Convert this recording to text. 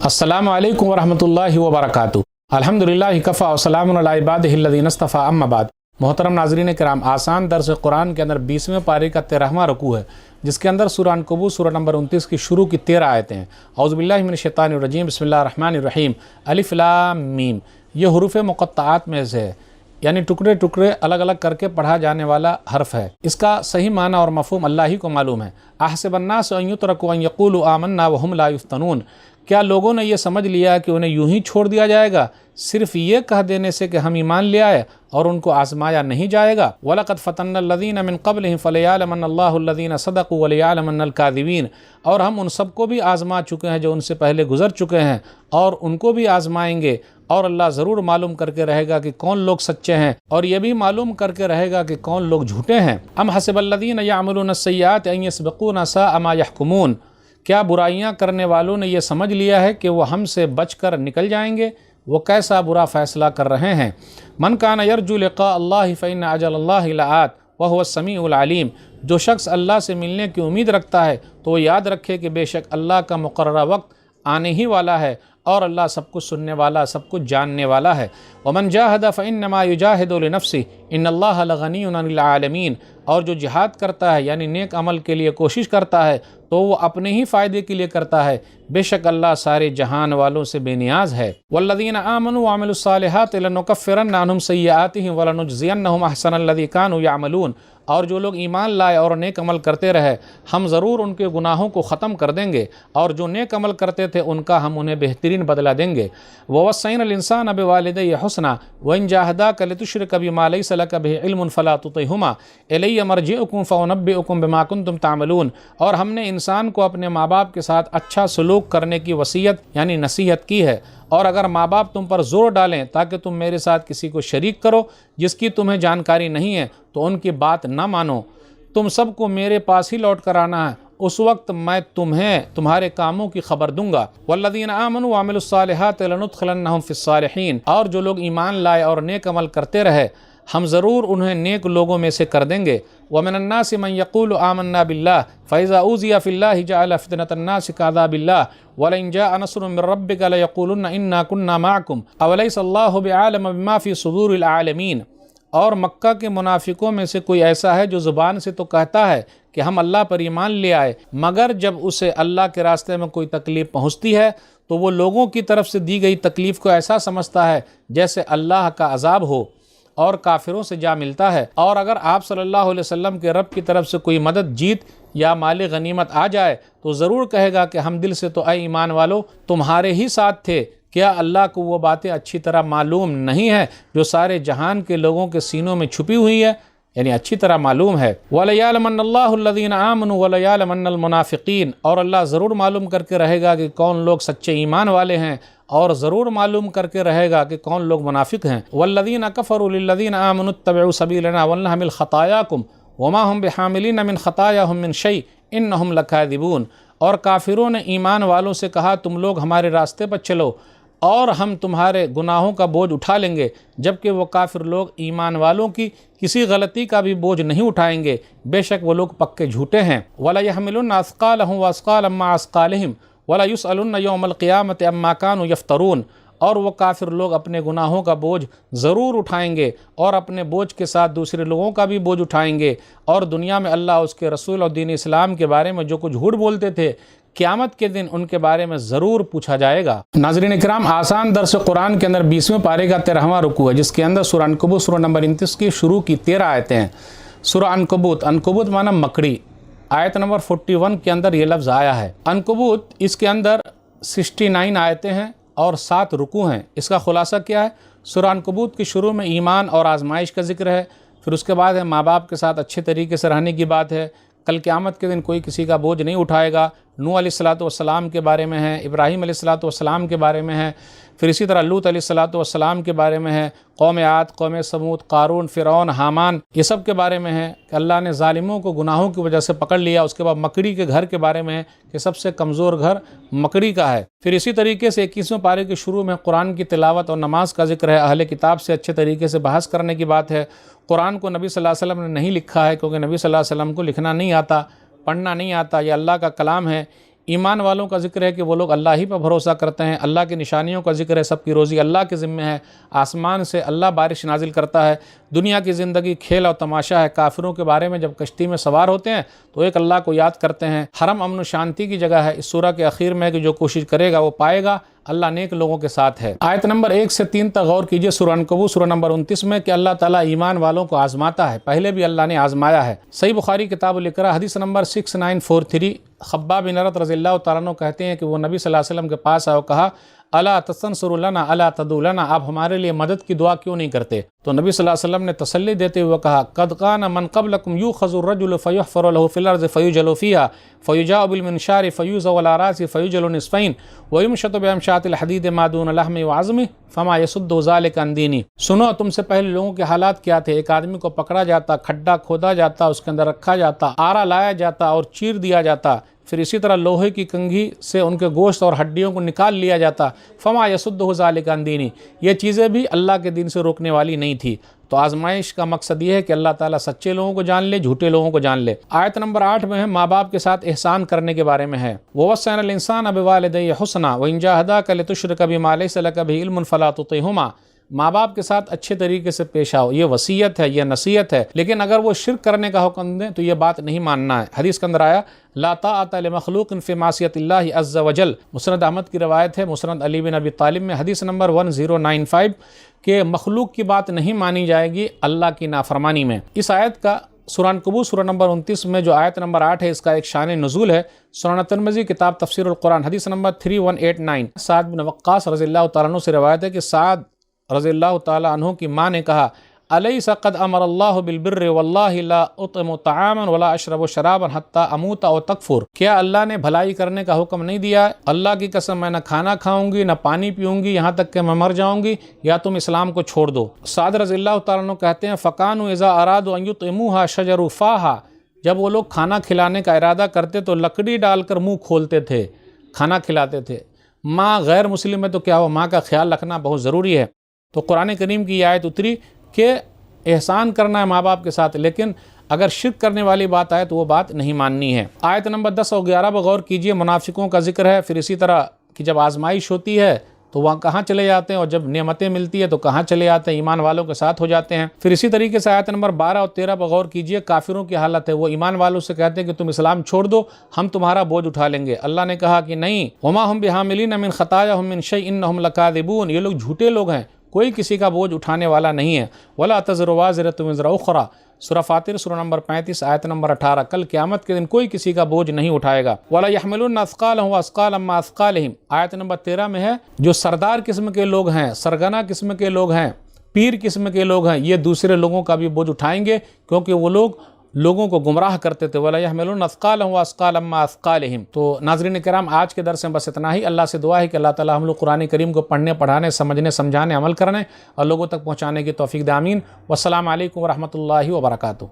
अस्सलामु अलैकुम वरहमतुल्लाहि वबरकातुहू। अल्हम्दुलिल्लाहि कफ़ा वस्सलामुन अला इबादिहिल्लज़ीना इस्तफ़ा अम्मा बाद। मोहतरम नाज़रीन किराम, आसान दर्स कुरान के अंदर 20वें पारे का 13वां रुकू है, जिसके अंदर सूरह अनकबूत सूरह नंबर 29 की शुरू की 13 आयतें हैं। औज़ु बिल्लाहि मिनश शैतानिर रजीम, बिस्मिल्लाहिर रहमानिर रहीम, अलिफ लाम मीम। ये हुरूफ़ मुक़त्तआत में से है, यानी टुकड़े टुकड़े अलग अलग करके पढ़ा जाने वाला हर्फ है। इसका सही माना और मफ़हूम अल्लाह ही को मालूम है। अहसिबन्नास अन युतरकू अन यक़ूलू आमन्ना व हुम ला युफ़्तनून। क्या लोगों ने यह समझ लिया कि उन्हें यूं ही छोड़ दिया जाएगा सिर्फ ये कह देने से कि हम ईमान ले आए और उनको आजमाया नहीं जाएगा। वलक़द फ़तन्नल्लज़ीना मिन क़ब्लिहिम फ़लयअलमन्नल्लाहुल्लज़ीना सदक़ू वलयअलमन्नल काज़िबीन। और हम उन सबको भी आजमा चुके हैं जो उनसे पहले गुजर चुके हैं, और उनको भी आजमाएंगे, और अल्लाह ज़रूर मालूम करके रहेगा कि कौन लोग सच्चे हैं, और ये भी मालूम करके रहेगा कि कौन लोग झूठे हैं। अम हसिबल्लज़ीना यअमलून अस्सय्याति अन यस्बिक़ूना साअ मा यहकुमून। क्या बुराइयां करने वालों ने यह समझ लिया है कि वो हमसे बचकर निकल जाएंगे? वो कैसा बुरा फ़ैसला कर रहे हैं। मन कान यरजू लिक़ा अल्लाह फ़इन्न अजलल्लाहि लआत व हुवस समीउल अलीम। जो शख्स अल्लाह से मिलने की उम्मीद रखता है तो वो याद रखे कि बेशक अल्लाह का मुक़र्ररा वक्त आने ही वाला है, और अल्लाह सब कुछ सुनने वाला, सब कुछ जानने वाला है। वमन जाहद फ़इन्नमा युजाहिदु लिनफ़्सिही इन्नल्लाह लग़निय्युन अनिल आलमीन। और जो जिहाद करता है यानी नेक अमल के लिए कोशिश करता है तो वो अपने ही फ़ायदे के लिए करता है, बेशक अल्लाह सारे जहान वालों से बेनियाज है। वल्लज़ीना आमनू व अमिलुस्सालिहाति लनुकफ़्फ़िरन्ना अन्हुम सय्यआतिहिम व लनुजज़ियन्नहुम अहसनल्लज़ी कानू यअमलून। और जो लोग ईमान लाए और नेक अमल करते रहे, हम ज़रूर उनके गुनाहों को ख़त्म कर देंगे, और जो नेक अमल करते थे उनका हम उन्हें बेहतरीन बदला देंगे। ववस्सैनल इंसाना बिवालिदैहि हुस्ना व इन जाहदाका लितुश्रिक बिमा लैसा लक बिही इल्मुन फला तुतिहुमा इलैया मरजिउकुम फउनब्बिउकुम बिमा कुंतुम तामलून। और हमने इंसान को अपने माँ बाप के साथ अच्छा सलूक करने की वसीयत यानी नसीहत की है, और अगर माँ बाप तुम पर ज़ोर डालें ताकि तुम मेरे साथ किसी को शरीक करो जिसकी तुम्हें जानकारी नहीं है, तो उनकी बात न मानो। तुम सबको मेरे पास ही लौट कर आना है, उस वक्त मैं तुम्हें तुम्हारे कामों की खबर दूंगा। वल्लज़ीना आमनू व अमिलुस्सालिहाति लनुदखिलन्नहुम फ़िस्सालिहीन। और जो लोग ईमान लाए और नेक अमल करते रहे, हम ज़रूर उन्हें नेक लोगों में से कर देंगे। वमिनन्नासि मन यक़ूलु आमन्ना बिल्लाह फ़इज़ा ऊज़िया फ़िल्लाहि जअल फ़ितनतन्नासि कअज़ाबिल्लाह वलइन जाअ नस्रुम मिन रब्बिका लयक़ूलुन्ना इन्ना कुन्ना मअकुम अवलैसल्लाहु बिआलम बिमा फ़ी सुदूरिल आलमीन। और मक्का के मुनाफिकों में से कोई ऐसा है जो ज़ुबान से तो कहता है कि हम अल्लाह पर ईमान ले आए, मगर जब उसे अल्लाह के रास्ते में कोई तकलीफ़ पहुँचती है तो वो लोगों की तरफ से दी गई तकलीफ़ को ऐसा समझता है जैसे अल्लाह का अज़ाब हो, और काफिरों से जा मिलता है। और अगर आप सल्लल्लाहु अलैहि वसल्लम के रब की तरफ से कोई मदद, जीत या माली गनीमत आ जाए तो ज़रूर कहेगा कि हम दिल से तो ऐ ईमान वालों तुम्हारे ही साथ थे। क्या अल्लाह को वो बातें अच्छी तरह मालूम नहीं है जो सारे जहान के लोगों के सीनों में छुपी हुई है, यानी अच्छी तरह मालूम है। वलयअलमन्नल्लाहुल्लज़ीना आमनू वलयअलमन्नल मुनाफ़िक़ीन। और अल्लाह ज़रूर मालूम करके रहेगा कि कौन लोग सच्चे ईमान वाले हैं, और ज़रूर मालूम करके रहेगा कि कौन लोग मुनाफिक हैं। वल्लज़ीना कफ़रू लिल्लज़ीना आमनू इत्तबिऊ सबीलना वलनहमिल ख़तायाकुम वमा हुम बिहामिलीन मिन ख़तायाहुम मिन शै इन्नहुम लकाज़िबून। और काफिरों ने ईमान वालों से कहा, तुम लोग हमारे रास्ते पर चलो और हम तुम्हारे गुनाहों का बोझ उठा लेंगे, जबकि वो काफिर लोग ईमान वालों की किसी गलती का भी बोझ नहीं उठाएंगे, बेशक वो लोग पक्के झूठे हैं। वला यहमिलुन्ना अस्क़ालहुम व अस्क़ालन मा अस्क़ालिहिम वला युसअलुन्ना यौमल क़ियामति अम्मा कानू यफ़्तरून। और वो काफिर लोग अपने गुनाहों का बोझ ज़रूर उठाएंगे, और अपने बोझ के साथ दूसरे लोगों का भी बोझ उठाएंगे, और दुनिया में अल्लाह उसके रसूल और दीन इस्लाम के बारे में जो कुछ झूठ बोलते थे, क़यामत के दिन उनके बारे में ज़रूर पूछा जाएगा। नाज़रीन इकराम, आसान दर्स कुरान के अंदर 20वें पारे का 13वां रुकू है, जिसके अंदर सूरह अनकबूत सूरह नंबर 29 की शुरू की 13 आयतें हैं। सूरह अनकबूत, अनकबूत माना मकड़ी, आयत नंबर 41 के अंदर ये लफ्ज़ आया है अनकबूत। इसके अंदर 69 आयतें हैं और 7 रुकू हैं। इसका खुलासा क्या है? सूरह अनकबूत की शुरू में ईमान और आजमाइश का जिक्र है, फिर उसके बाद है माँ बाप के साथ अच्छे तरीके से रहने की बात है, कल क़यामत के दिन कोई किसी का बोझ नहीं उठाएगा, नूह अलैहिस्सलातु वस्सलाम के बारे में है, इब्राहीम अलैहिस्सलातु वस्सलाम के बारे में है, फिर इसी तरह लूत अलैहिस्सलातु वस्सलाम के बारे में है, कौम आद, कौम समूद, कारून, फ़िरौन, हामान, ये सब के बारे में है कि अल्लाह ने ज़ालिमों को गुनाहों की वजह से पकड़ लिया। उसके बाद मकड़ी के घर के बारे में है कि सबसे कमज़ोर घर मकड़ी का है। फिर इसी तरीके से 21वें पारे के शुरू में कुरान की तिलावत और नमाज का जिक्र है, अहले किताब से अच्छे तरीके से बहस करने की बात है। कुरान को नबी सल्लल्लाहु अलैहि वसल्लम ने नहीं लिखा है, क्योंकि नबी सल्लल्लाहु अलैहि वसल्लम को लिखना नहीं आता, पढ़ना नहीं आता, यह अल्लाह का कलाम है। ایمان والوں کا ذکر ہے کہ وہ لوگ اللہ ہی پر بھروسہ کرتے ہیں، اللہ کی نشانیوں کا ذکر ہے، سب کی روزی اللہ کے ذمہ ہے، آسمان سے اللہ بارش نازل کرتا ہے، دنیا کی زندگی کھیل اور تماشا ہے۔ کافروں کے بارے میں جب کشتی میں سوار ہوتے ہیں تو ایک اللہ کو یاد کرتے ہیں۔ حرم امن و شانتی کی جگہ ہے۔ اس سورہ کے اخیر میں کہ جو کوشش کرے گا وہ پائے گا، اللہ نیک لوگوں کے ساتھ ہے۔ آیت نمبر 1 سے 3 تک غور کیجئے سورہ عنکبوت سورہ نمبر 29 میں کہ اللہ تعالیٰ ایمان والوں کو آزماتا ہے، پہلے بھی اللہ نے آزمایا ہے۔ صحیح بخاری کتاب الاقراء حدیث نمبر 6943، خباب بن ارت رضی اللہ تعالیٰ عنہ کہتے ہیں کہ وہ نبی صلی اللہ علیہ وسلم کے پاس آئے اور کہا الا تستنصروا لنا الا تدعوا لنا، آپ ہمارے لیے مدد کی دعا کیوں نہیں کرتے؟ تو نبی صلی اللہ علیہ وسلم نے تسلی دیتے ہوئے کہا قد کان من قبلکم یؤخذ الرجل فیحفر له فی الارض فیجل فیها فیجاء بالمنشار فیوضع على راسه فیجل نصفین ویمشط بامشاط الحدید ما دون لحم وعظم فما يصد ذلك عن دینی۔ سنو، تم سے پہلے لوگوں کے حالات کیا تھے؟ ایک آدمی کو پکڑا جاتا، کھڈا کھودا جاتا، اس کے اندر رکھا جاتا، آرا لایا جاتا اور چیر دیا جاتا، پھر اسی طرح لوہے کی کنگھی سے ان کے گوشت اور ہڈیوں کو نکال لیا جاتا۔ فما يصده ذلك عن دینی، یہ چیزیں بھی اللہ کے دین سے روکنے والی نہیں تھی۔ تو آزمائش کا مقصد یہ ہے کہ اللہ تعالیٰ سچے لوگوں کو جان لے، جھوٹے لوگوں کو جان لے۔ آیت نمبر 8 میں ہے ماں باپ کے ساتھ احسان کرنے کے بارے میں ہے۔ وَوَصَّيْنَا الْإِنسَانَ بِوَالِدَيْهِ حُسْنًا وَإِنْ جَاهَدَاكَ لِتُشْرِكَ بِمَا لَيْسَ لَكَ بِهِ عِلْمٌ فَلَا تُطِعْهُمَا، ماں باپ کے ساتھ اچھے طریقے سے پیش آؤ، یہ وصیت ہے، یہ نصیحت ہے، لیکن اگر وہ شرک کرنے کا حکم دیں تو یہ بات نہیں ماننا ہے۔ حدیث کے اندر آیا لا طاعۃ لمخلوق فی معصیۃ اللہ عز وجل، مسند احمد کی روایت ہے، مسند علی بن ابی طالب میں حدیث نمبر 1095 کہ مخلوق کی بات نہیں مانی جائے گی اللہ کی نافرمانی میں۔ اس آیت کا سورہ عنکبوت سورہ نمبر 29 میں جو آیت نمبر 8 ہے، اس کا ایک شان نزول ہے۔ سنن ترمذی کتاب تفسیر القرآن حدیث نمبر 3189، سعد بن وقاص رضی اللہ تعالیٰ عنہ سے روایت ہے کہ سعد رضی اللہ تعالیٰ عنہ کی ماں نے کہا الیس قد امر اللہ بالبر واللہ لا اطعم طعاما ولا اشرب شرابا حتی اموت او تکفر، کیا اللہ نے بھلائی کرنے کا حکم نہیں دیا ہے؟ اللہ کی قسم میں نہ کھانا کھاؤں گی نہ پانی پیوں گی یہاں تک کہ میں مر جاؤں گی یا تم اسلام کو چھوڑ دو۔ سعد رضی اللہ تعالیٰ عنہ کہتے ہیں فکانوا اذا ارادوا ان یطعموها شجروا فاها، جب وہ لوگ کھانا کھلانے کا ارادہ کرتے تو لکڑی ڈال کر منہ کھولتے تھے، کھانا کھلاتے تھے۔ ماں غیر مسلم ہے تو کیا ہو، ماں کا خیال رکھنا بہت ضروری ہے۔ تو قرآن کریم کی یہ آیت اتری کہ احسان کرنا ہے ماں باپ کے ساتھ، لیکن اگر شرک کرنے والی بات آئے تو وہ بات نہیں ماننی ہے۔ آیت نمبر 10 اور 11 پر غور کیجئے، منافقوں کا ذکر ہے۔ پھر اسی طرح کہ جب آزمائش ہوتی ہے تو وہاں کہاں چلے جاتے ہیں، اور جب نعمتیں ملتی ہیں تو کہاں چلے جاتے ہیں، ایمان والوں کے ساتھ ہو جاتے ہیں۔ پھر اسی طریقے سے آیت نمبر 12 اور 13 پر غور کیجئے، کافروں کی حالت ہے، وہ ایمان والوں سے کہتے ہیں کہ تم اسلام چھوڑ دو، ہم تمہارا بوجھ اٹھا لیں گے۔ اللہ نے کہا کہ نہیں، وما ہم بحاملین من خطاياهم من شيء انهم لكاذبون، یہ لوگ جھوٹے لوگ ہیں، کوئی کسی کا بوجھ اٹھانے والا نہیں ہے۔ ولا تزر وازرۃ وزر اخرى، سورہ فاطر سورہ نمبر 35 آیت نمبر 18، کل قیامت کے دن کوئی کسی کا بوجھ نہیں اٹھائے گا۔ ولا يحملون اثقالهم واثقالا مع اثقالهم، آیت نمبر 13 میں ہے جو سردار قسم کے لوگ ہیں، سرگنا قسم کے لوگ ہیں، پیر قسم کے لوگ ہیں، یہ دوسرے لوگوں کا بھی بوجھ اٹھائیں گے کیونکہ وہ لوگ لوگوں کو گمراہ کرتے تھے۔ وَلَا يَحْمِلُونَ أَثْقَالَهُمْ وَأَثْقَالًا مَّعَ أَثْقَالِهِمْ۔ تو ناظرین کرام، آج کے درس میں بس اتنا ہی۔ اللہ سے دعا ہے کہ اللہ تعالی ہم لوگ قرآن کریم کو پڑھنے، پڑھانے، سمجھنے، سمجھانے، عمل کرنے اور لوگوں تک پہنچانے کی توفیق دے، آمین۔ والسلام علیکم ورحمۃ اللہ وبرکاتہ۔